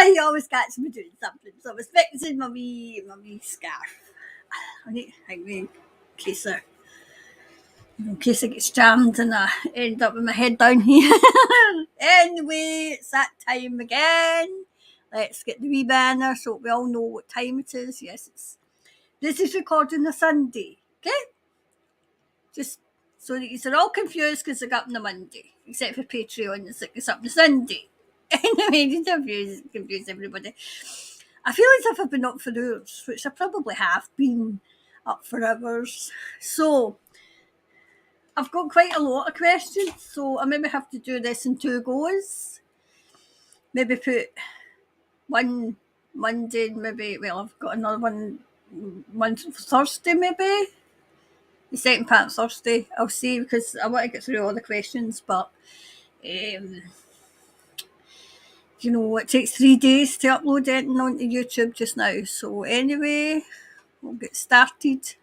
You always catch me doing something. So I was fixing my wee scarf. I need to hang me in case I get jammed and I end up with my head down here. Anyway, it's that time again. Let's get the wee banner so we all know what time it is. Yes, this is recording on a Sunday. Okay? Just so that you're all confused because I got up on a Monday. Except for Patreon, it's up on a Sunday. Anyway, just confuse everybody. I feel as if I've been up for hours, which I probably have been up for hours. So I've got quite a lot of questions, so I maybe have to do this in 2 goes. Maybe put one Monday, I've got another one Thursday, maybe. The second part Thursday, I'll see, because I want to get through all the questions, but it takes 3 days to upload it onto YouTube just now. So anyway, we'll get started.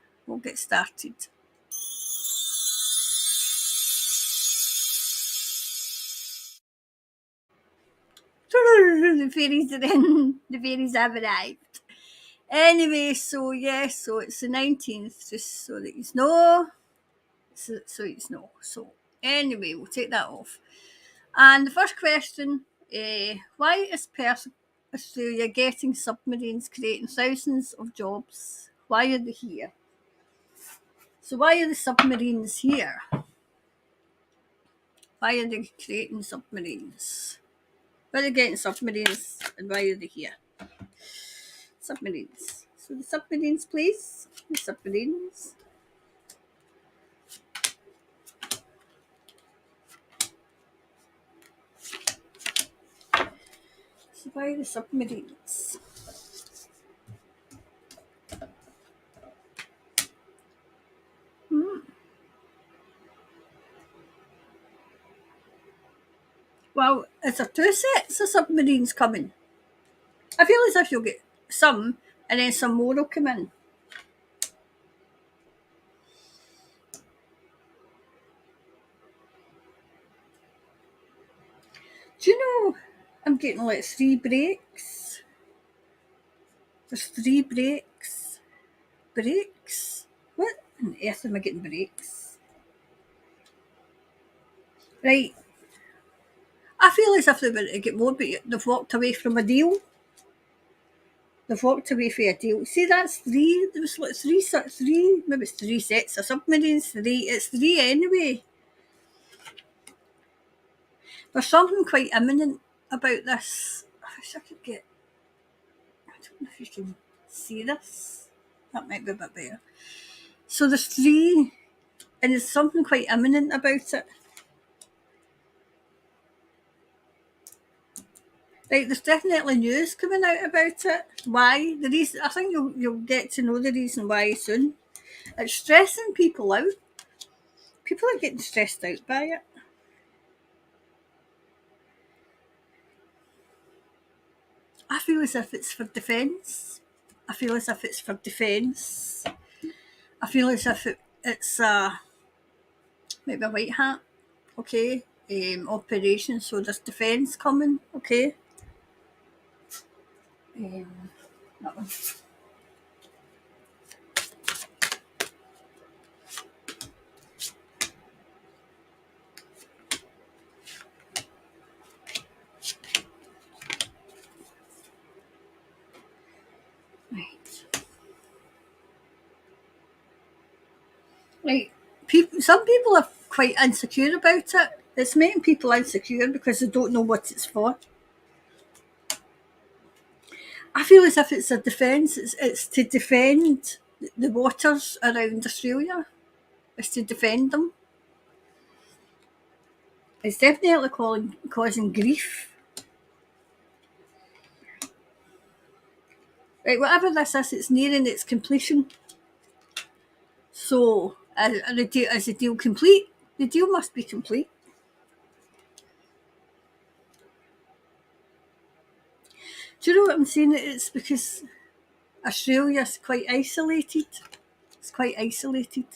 The fairies are in. The fairies have arrived. Anyway, so it's the 19th, just so that you know. So anyway, we'll take that off. And the first question, why is Perth, Australia getting submarines creating thousands of jobs? Why are they here? So why are the submarines here? Why are they creating submarines? Why are they getting submarines and why are they here? Submarines. So the submarines, please. The submarines. So why the submarines? Well, is there 2 sets of submarines coming? I feel as if you'll get some and then some more will come in. Do you know I'm getting like 3 breaks? There's 3 breaks. Breaks? What on earth am I getting breaks? Right. I feel as if they were to get more, but they've walked away from a deal. They've walked away from a deal. See, that's 3. There was like 3, maybe it's 3 sets of submarines. 3. It's 3 anyway. There's something quite imminent about this. I wish I could get. I don't know if you can see this. That might be a bit better. So there's 3, and there's something quite imminent about it. Right, there's definitely news coming out about it. Why? The reason, I think you'll get to know the reason why soon. It's stressing people out. People are getting stressed out by it. I feel as if it's for defence. I feel as if it's maybe a white hat. Okay. Operation. So there's defence coming. Okay. That one. Right. Some people are quite insecure about it. It's making people insecure because they don't know what it's for. I feel as if it's a defence. It's to defend the waters around Australia. It's to defend them. It's definitely causing grief. Right, whatever this is, it's nearing its completion. So, is the deal complete? The deal must be complete. Do you know what I'm saying? It's because Australia's quite isolated. It's quite isolated.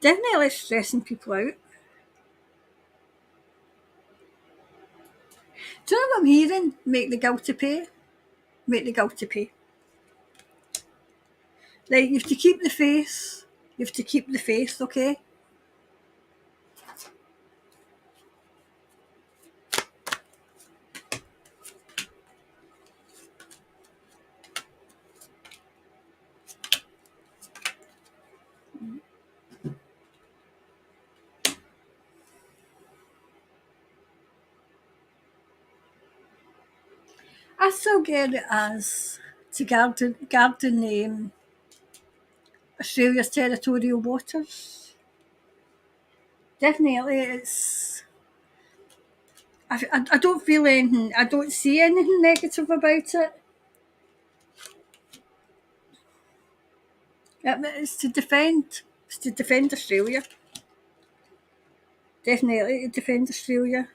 Definitely stressing people out. Do you know what I'm hearing? Make the guilty pay. Make the guilty pay. Like, you have to keep the faith. You have to keep the faith, okay? I still get it as to garden Australia's territorial waters. Definitely, I don't feel anything. I don't see anything negative about it. It's to defend. It's to defend Australia. Definitely to defend Australia.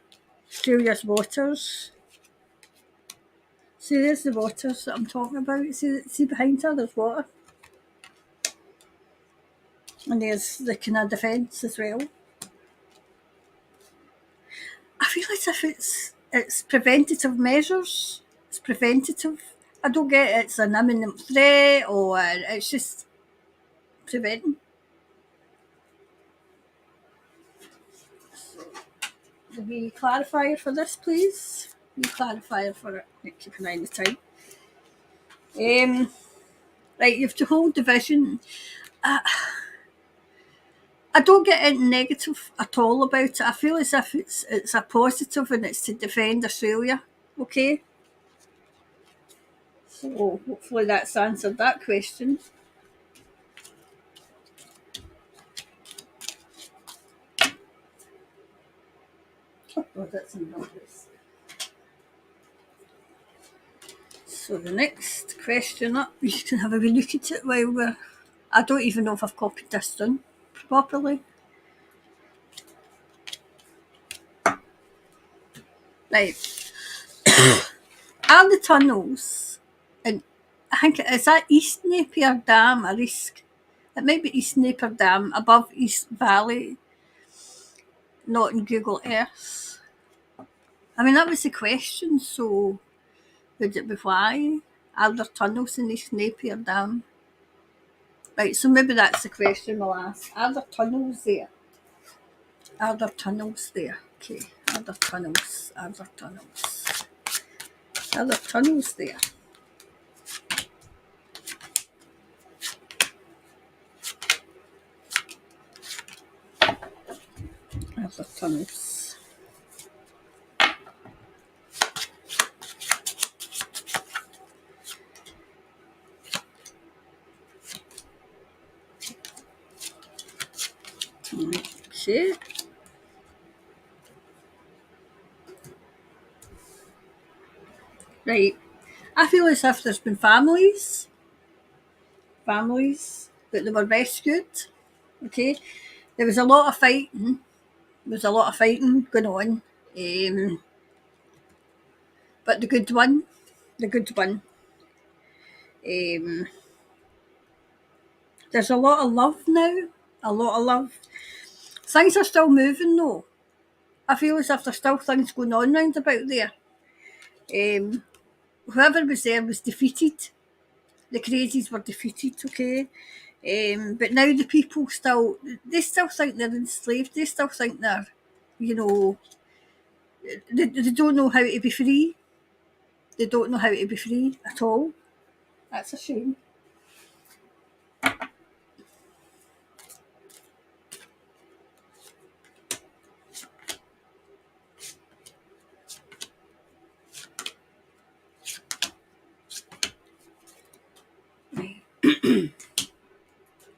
Australia's waters. See, there's the waters that I'm talking about. See behind her, there's water. And there's the kind of defence as well. I feel as if it's preventative measures. It's preventative. I don't get it's an imminent threat or it's just preventing. The wee clarifier for this, please. Wee clarifier for it. Keep an eye on the time. Right, you have to hold division. I don't get anything negative at all about it. I feel as if it's a positive and it's to defend Australia. Okay? So hopefully that's answered that question. Oh, that's numbers. So the next question up, you can have a wee look at it while we're... I don't even know if I've copied this down properly. Right. Are the tunnels, and I think, is that East Napier Dam a risk? It might be East Napier Dam above East Valley, not in Google Earth. I mean, that was the question, so would it be why? Are there tunnels in East Napier Dam? Right, so maybe that's the question we'll ask. Are there tunnels there? Are there tunnels there? Okay, are there tunnels? Are there tunnels? Are there tunnels there? Are there tunnels? Okay. Right. I feel as if there's been families, that they were rescued. Okay. There was a lot of fighting. Going on. But the good one. There's a lot of love now. A lot of love. Things are still moving though. I feel as if there's still things going on round about there. Whoever was there was defeated. The crazies were defeated, okay? But now the people they still think they're enslaved. They still think they're, they don't know how to be free. They don't know how to be free at all. That's a shame.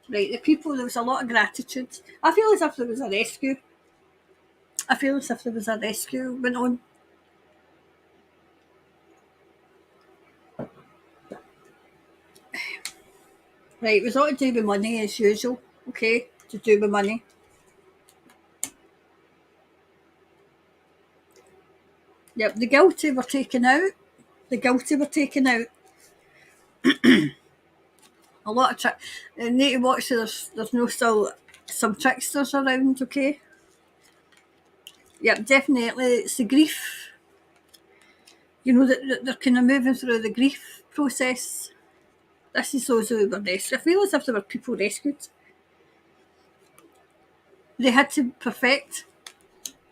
Right, the people, there was a lot of gratitude. I feel as if there was a rescue. Went on. Right, it was all to do with money as usual, okay? To do with money. Yep, the guilty were taken out. A lot of you need to watch. There's no still some tricksters around, okay? Yep, definitely. It's the grief. You know, that they're kind of moving through the grief process. This is those who were rescued. I feel as if there were people rescued. They had to perfect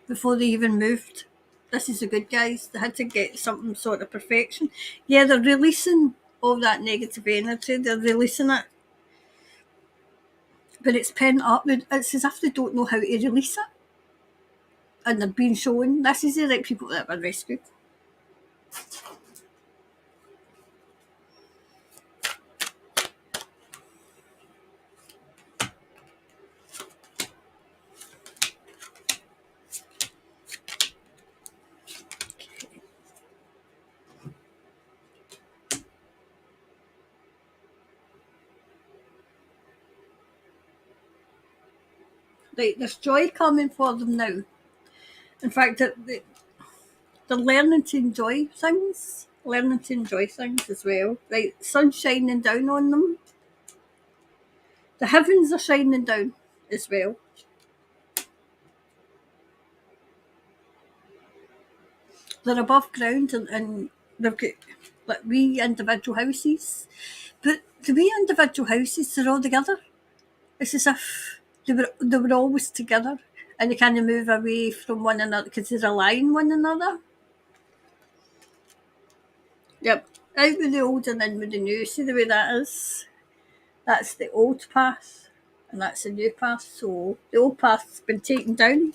before they even moved. This is the good guys. They had to get some sort of perfection. Yeah, they're releasing all that negative energy. They're releasing it. But it's pent up. It's as if they don't know how to release it. And they're being shown. This is the right people that were rescued. Right, there's joy coming for them now. In fact, they're learning to enjoy things. Learning to enjoy things as well. Right, sun's shining down on them. The heavens are shining down as well. They're above ground and they've got like wee individual houses. But the wee individual houses, they're all together. It's as if they were always together and they kind of move away from one another because they rely on one another. Yep, out with the old and in with the new. See the way that is? That's the old path and that's the new path. So the old path's been taken down.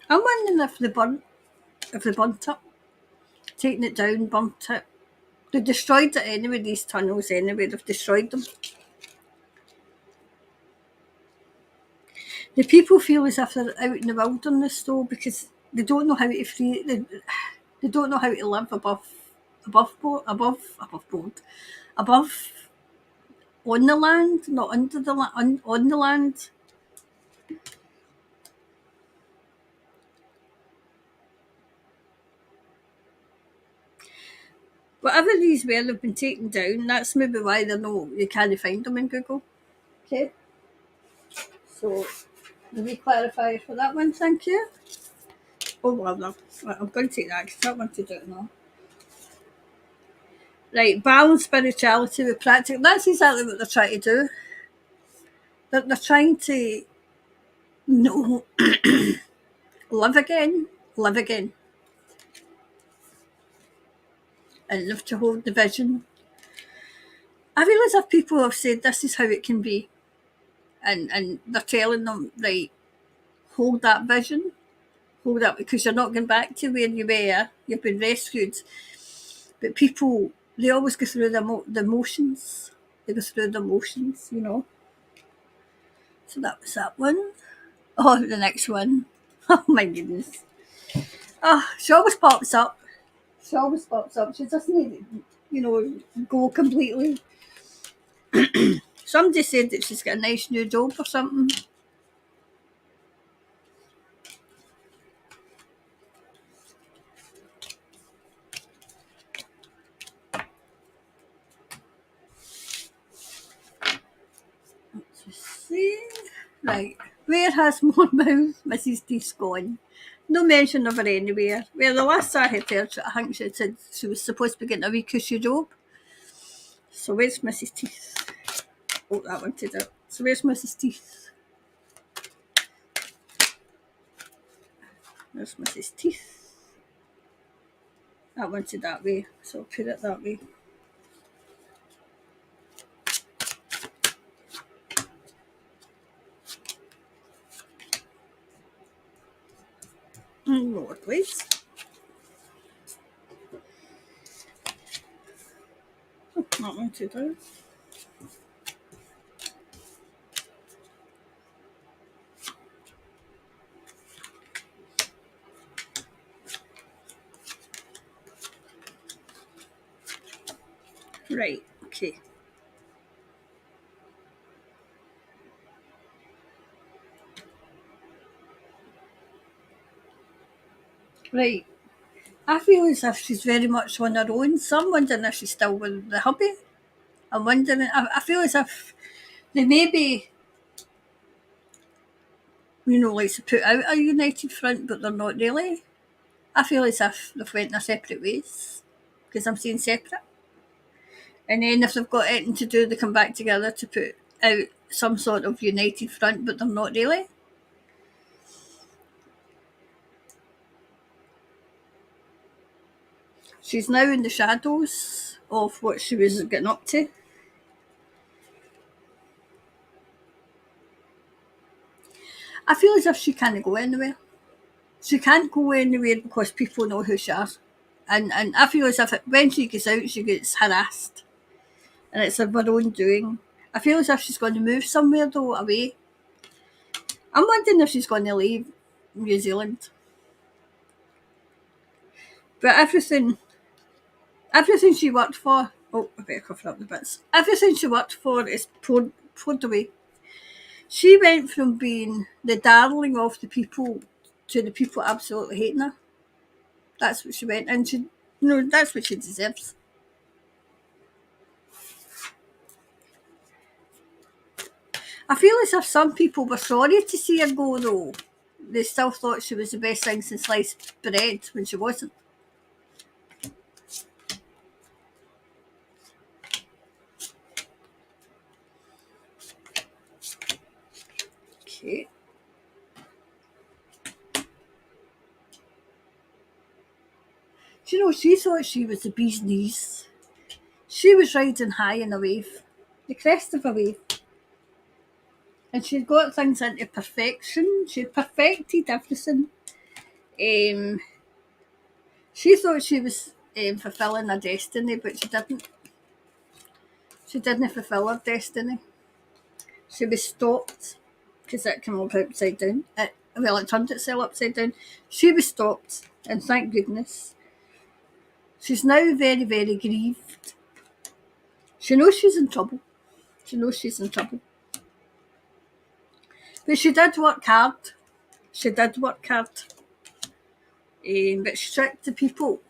I'm wondering if they burnt it, taking it down, burnt it. They destroyed it anyway, these tunnels anyway, they've destroyed them. The people feel as if they're out in the wilderness though, because they don't know how to they don't know how to live above on the land, not under the land, on the land. Whatever these were, they've been taken down. That's maybe why you can't find them in Google. Okay. So, let me clarify for that one, thank you. Oh, well, no. I'm going to take that because I don't want to do it now. Right, balance spirituality with practice. That's exactly what they're trying to do. They're trying to know, live again, and live to hold the vision. I feel as if people have said this is how it can be, and they're telling them, right, hold that vision, hold up, because you're not going back to where you were. You've been rescued, but people, they always go through the motions. They go through the motions, you know. So that was that one. Oh, the next one. Oh my goodness. Oh, she always pops up. She always pops up. She doesn't, go completely. Somebody said that she's got a nice new job or something. Let's just see. Right. Where has more mouth Mrs. Teeth's gone? No mention of her anywhere. Well, the last I had heard, I think she said she was supposed to be getting a wee cushy job. So where's Mrs. Teeth? Oh, that one to do. So where's Mrs. Teeth? There's Mrs. Teeth. That one to that way. So I'll put it that way. More, please. Oh, that one to do. Right, okay. Right. I feel as if she's very much on her own. So I'm wondering if she's still with the hubby. I'm wondering, I feel as if they maybe, like to put out a united front, but they're not really. I feel as if they've went their separate ways, because I'm seeing separate. And then if they've got anything to do, they come back together to put out some sort of united front, but they're not really. She's now in the shadows of what she was getting up to. I feel as if she can't go anywhere. She can't go anywhere because people know who she is. And I feel as if when she gets out, she gets harassed. And it's of her own doing. I feel as if she's going to move somewhere, though, away. I'm wondering if she's going to leave New Zealand. But everything she worked for, I better cover up the bits. Everything she worked for is poured away. She went from being the darling of the people to the people absolutely hating her. That's what she went, and that's what she deserves. I feel as if some people were sorry to see her go, though. They still thought she was the best thing since sliced bread when she wasn't. Okay. She thought she was the bee's knees. She was riding high in a wave, the crest of a wave. And she'd got things into perfection. She'd perfected everything. She thought she was fulfilling her destiny, but she didn't. She didn't fulfill her destiny. She was stopped because it came all upside down. It turned itself upside down. She was stopped, and thank goodness. She's now very, very grieved. She knows she's in trouble. But she did work hard. But she tricked the people.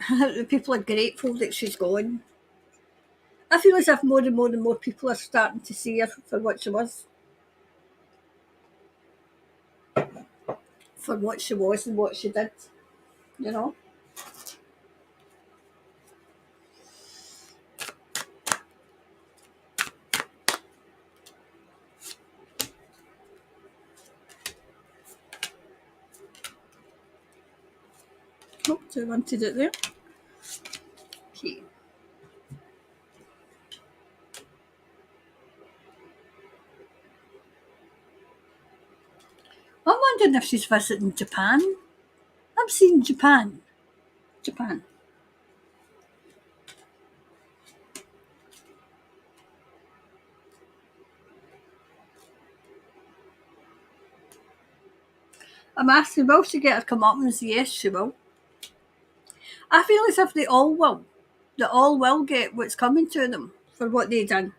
The people are grateful that she's gone. I feel as if more and more and more people are starting to see her for what she was. For what she was and what she did, you know. So I wanted it there. Okay. I'm wondering if she's visiting Japan. I'm seeing Japan. I'm asking, will she get her comeuppance? Yes, she will. I feel as if they all will. They all will get what's coming to them for what they done.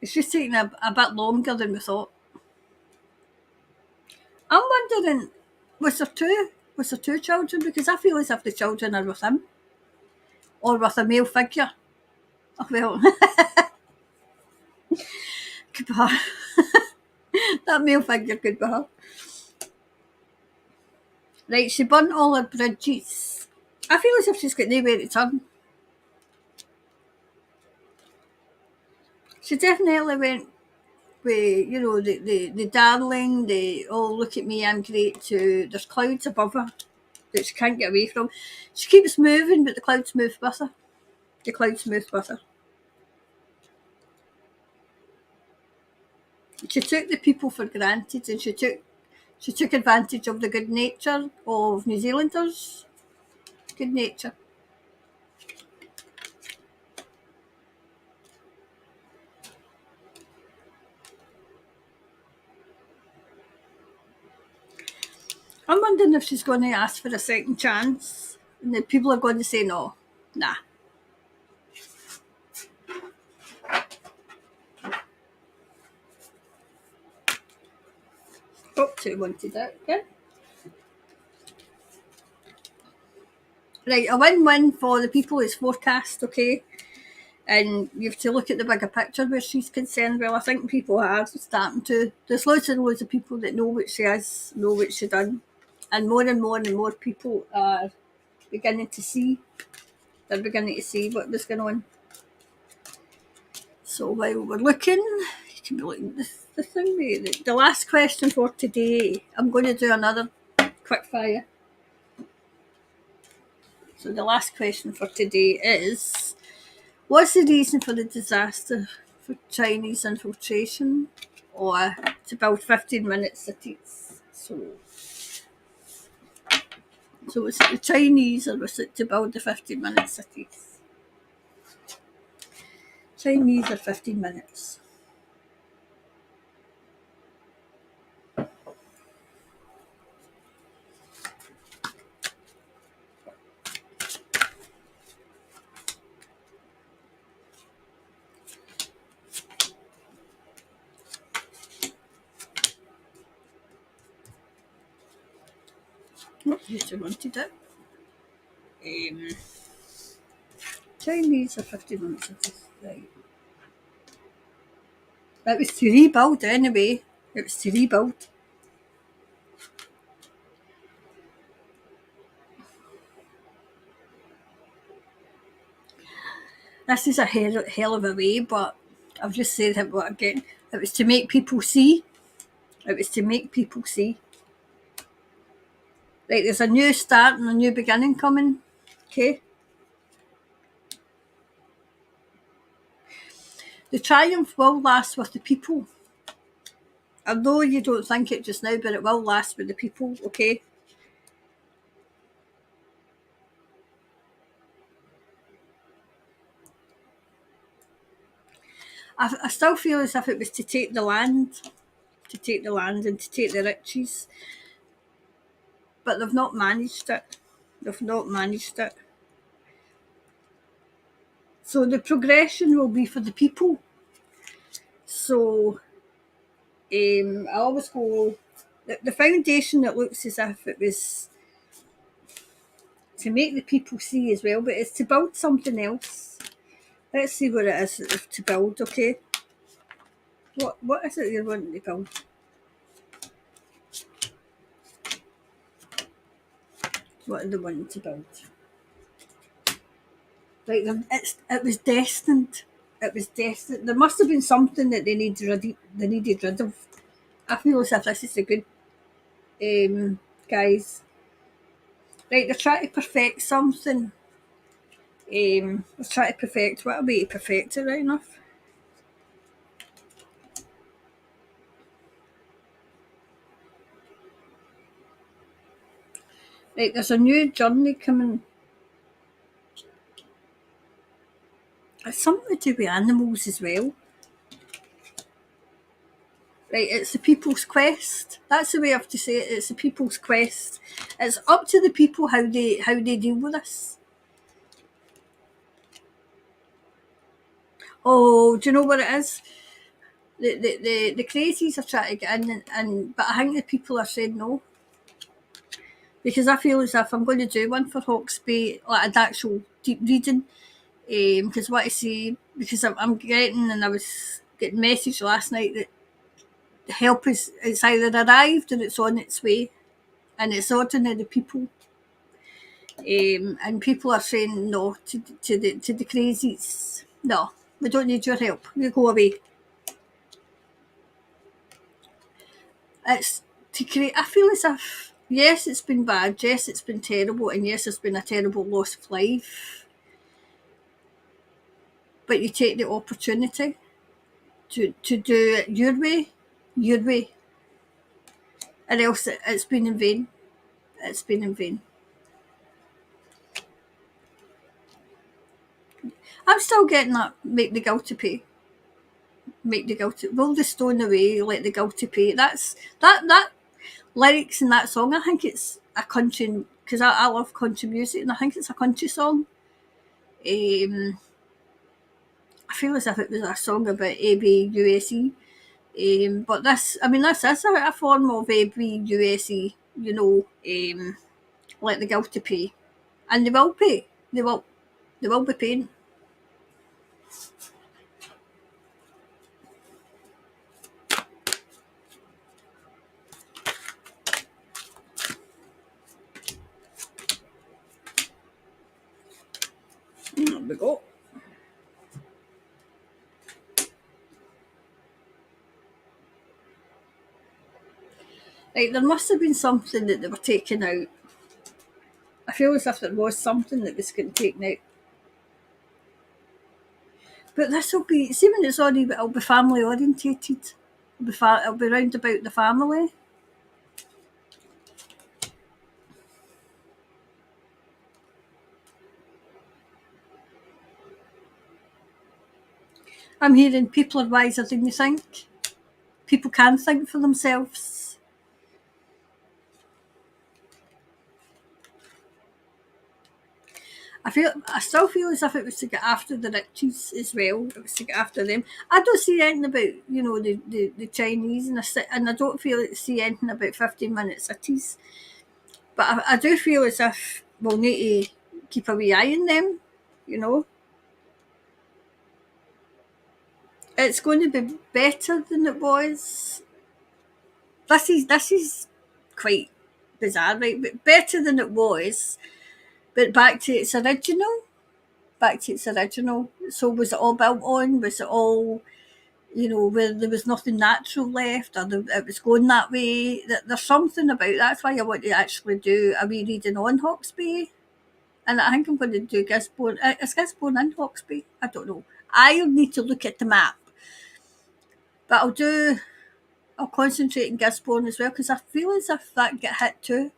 It's just taking a bit longer than we thought. I'm wondering, was there two children? Because I feel as if the children are with him. Or with a male figure. Oh, well, could be her. That male figure could be her. Right, she burnt all her bridges. I feel as if she's got nowhere to turn. She definitely went with, the darling, look at me, I'm great, to there's clouds above her that she can't get away from. She keeps moving, but the clouds move with her. She took the people for granted, and she took advantage of the good nature of New Zealanders. Good nature. I'm wondering if she's going to ask for a second chance, and the people are going to say no. Nah. Top 2 wanted it, okay? Right, a win-win for the people is forecast, okay? And you have to look at the bigger picture where she's concerned. Well, I think people are starting to. There's loads and loads of people that know what she is, know what she done. And more people are beginning to see. They're beginning to see what was going on. So while we're looking, you can be looking at the thing. The last question for today, I'm going to do another quick fire. So the last question for today is, what's the reason for the disaster for Chinese infiltration or to build 15-minute cities? So was it the Chinese or was it to build the 15-minute cities? Chinese or 15 minutes? Oh, yes, I wanted it. Chinese or 15 minute cities, right. It was to rebuild anyway. It was to rebuild. This is a hell of a way, but I've just said it again. It was to make people see. It was to make people see. Right, there's a new start and a new beginning coming. Okay. The triumph will last with the people. Although you don't think it just now, but it will last with the people, okay? I still feel as if it was to take the land, and to take the riches, but they've not managed it. They've not managed it. So the progression will be for the people. So I always go, the foundation that looks as if it was to make the people see as well, but it's to build something else. Let's see what it is to build, okay? What is it you're wanting to build? What are they wanting to build? Like it was destined. It was destined. There must have been something that they needed rid of. I feel as if this is a good guys. Right, they're trying to perfect something. They're trying to perfect what a way to perfect it, right enough. Right, there's a new journey coming. It's something to do with animals as well. Right, it's the people's quest. That's the way I have to say it. It's the people's quest. It's up to the people how they deal with this. Oh, do you know what it is? The crazies are trying to get in, and but I think the people are saying no. Because I feel as if I'm going to do one for Hawkesby, like an actual deep reading, because what I see, because I'm getting, and I was getting message last night that the help is it's either arrived or it's on its way, and it's ordinary people, and people are saying no to the crazies. No, we don't need your help. You go away. It's to create. I feel as if yes, it's been bad. Yes, it's been terrible, and yes, it's been a terrible loss of life. But you take the opportunity to do it your way, or else it's been in vain. It's been in vain. I'm still getting that. Make the guilty pay. Make the guilty. Roll the stone away. Let the guilty pay. That's that lyrics in that song. I think it's a country because I love country music, and I think it's a country song. I feel as if it was a song about ABUSE, But this, I mean, this is a form of USE, like the guilty pay, and they will pay. They will be paying. There we go. Right, there must have been something that they were taking out. I feel as if there was something that was getting taken out. But this will be, see when it's already, it'll be family orientated. It'll be round about the family. I'm hearing people are wiser than you think. People can think for themselves. I still feel as if it was to get after the riches as well. It was to get after them. I don't see anything about the Chinese, and I don't see anything about 15-minute cities. But I do feel as if we'll need to keep a wee eye on them. You know, it's going to be better than it was. This is quite bizarre, right? But better than it was. But back to its original. Back to its original. So was it all built on? Was it all, where there was nothing natural left, or it was going that way? There's something about that's why I want to actually do a wee reading on Hawkesbury. And I think I'm going to do Gisborne. Is Gisborne in Hawkesbury? I don't know. I'll need to look at the map. But I'll concentrate on Gisborne as well, because I feel as if that get hit too.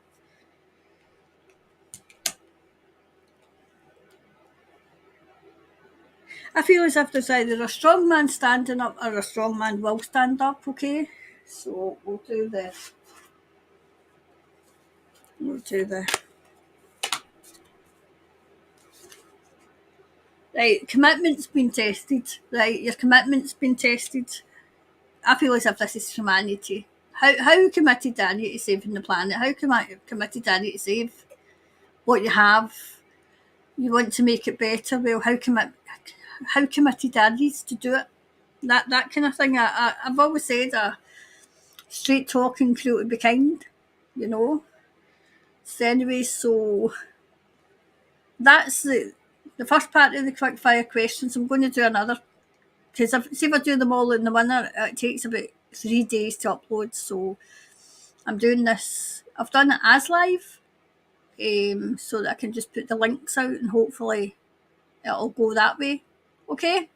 I feel as if there's either a strong man standing up or a strong man will stand up, okay? So we'll do this. Right, commitment's been tested. Right, your commitment's been tested. I feel as if this is humanity. How committed are you to saving the planet? How committed are you to save what you have? You want to make it better. Well, how committed are you to do it? That kind of thing. I've always said straight talking crew to be kind. You know. So anyway, so that's the first part of the quick fire questions. I'm going to do another, because if I do them all in the winner, it takes about 3 days to upload. So I'm doing this. I've done it as live, so that I can just put the links out and hopefully it'll go that way. Okay.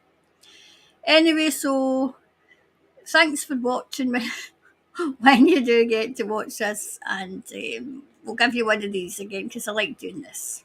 Anyway, so thanks for watching me when you do get to watch this, and we'll give you one of these again because I like doing this.